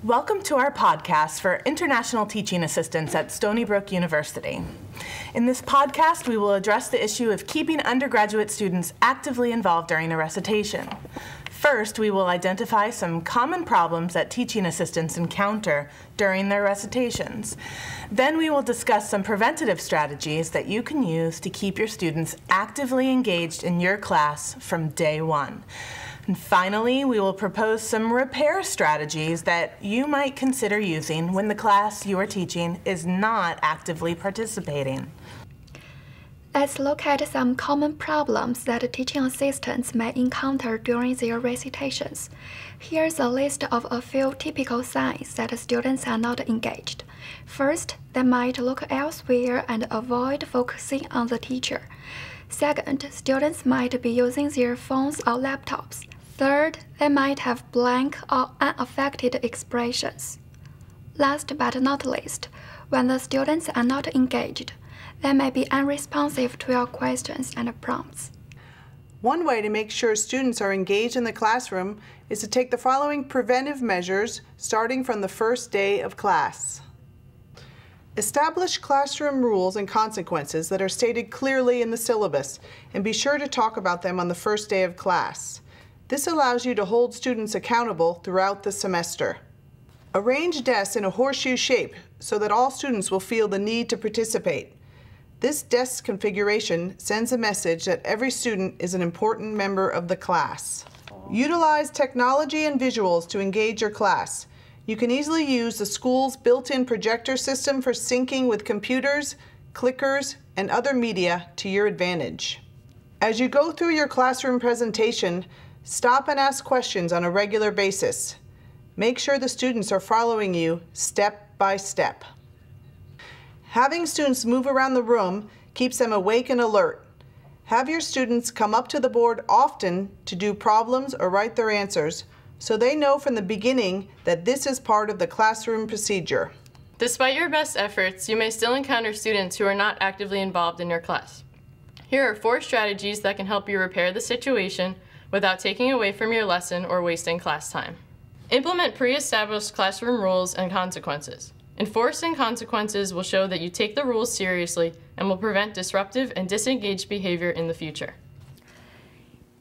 Welcome to our podcast for international teaching assistants at Stony Brook University. In this podcast, we will address the issue of keeping undergraduate students actively involved during a recitation. First, we will identify some common problems that teaching assistants encounter during their recitations. Then we will discuss some preventative strategies that you can use to keep your students actively engaged in your class from day one. And finally, we will propose some repair strategies that you might consider using when the class you are teaching is not actively participating. Let's look at some common problems that teaching assistants may encounter during their recitations. Here's a list of a few typical signs that students are not engaged. First, they might look elsewhere and avoid focusing on the teacher. Second, students might be using their phones or laptops. Third, they might have blank or unaffected expressions. Last but not least, when the students are not engaged, they may be unresponsive to your questions and prompts. One way to make sure students are engaged in the classroom is to take the following preventive measures starting from the first day of class. Establish classroom rules and consequences that are stated clearly in the syllabus, and be sure to talk about them on the first day of class. This allows you to hold students accountable throughout the semester. Arrange desks in a horseshoe shape so that all students will feel the need to participate. This desk configuration sends a message that every student is an important member of the class. Utilize technology and visuals to engage your class. You can easily use the school's built-in projector system for syncing with computers, clickers, and other media to your advantage. As you go through your classroom presentation, stop and ask questions on a regular basis. Make sure the students are following you step by step. Having students move around the room keeps them awake and alert. Have your students come up to the board often to do problems or write their answers, so they know from the beginning that this is part of the classroom procedure. Despite your best efforts, you may still encounter students who are not actively involved in your class. Here are 4 strategies that can help you repair the situation without taking away from your lesson or wasting class time. Implement pre-established classroom rules and consequences. Enforcing consequences will show that you take the rules seriously and will prevent disruptive and disengaged behavior in the future.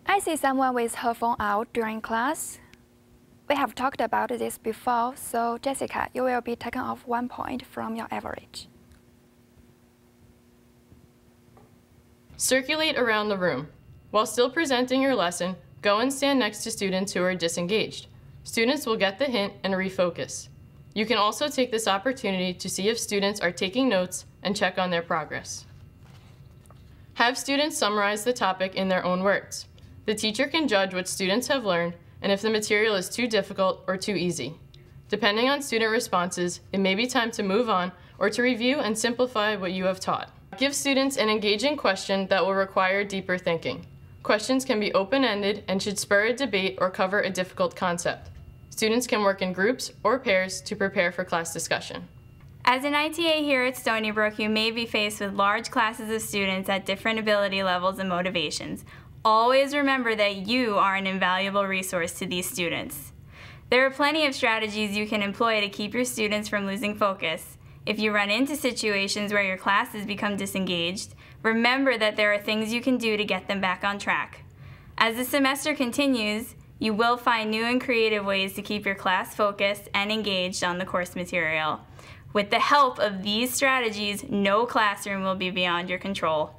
I see someone with her phone out during class. We have talked about this before, so Jessica, you will be taken off 1 point from your average. Circulate around the room. While still presenting your lesson, go and stand next to students who are disengaged. Students will get the hint and refocus. You can also take this opportunity to see if students are taking notes and check on their progress. Have students summarize the topic in their own words. The teacher can judge what students have learned and if the material is too difficult or too easy. Depending on student responses, it may be time to move on or to review and simplify what you have taught. Give students an engaging question that will require deeper thinking. Questions can be open-ended and should spur a debate or cover a difficult concept. Students can work in groups or pairs to prepare for class discussion. As an ITA here at Stony Brook, you may be faced with large classes of students at different ability levels and motivations. Always remember that you are an invaluable resource to these students. There are plenty of strategies you can employ to keep your students from losing focus. If you run into situations where your classes become disengaged, remember that there are things you can do to get them back on track. As the semester continues, you will find new and creative ways to keep your class focused and engaged on the course material. With the help of these strategies, no classroom will be beyond your control.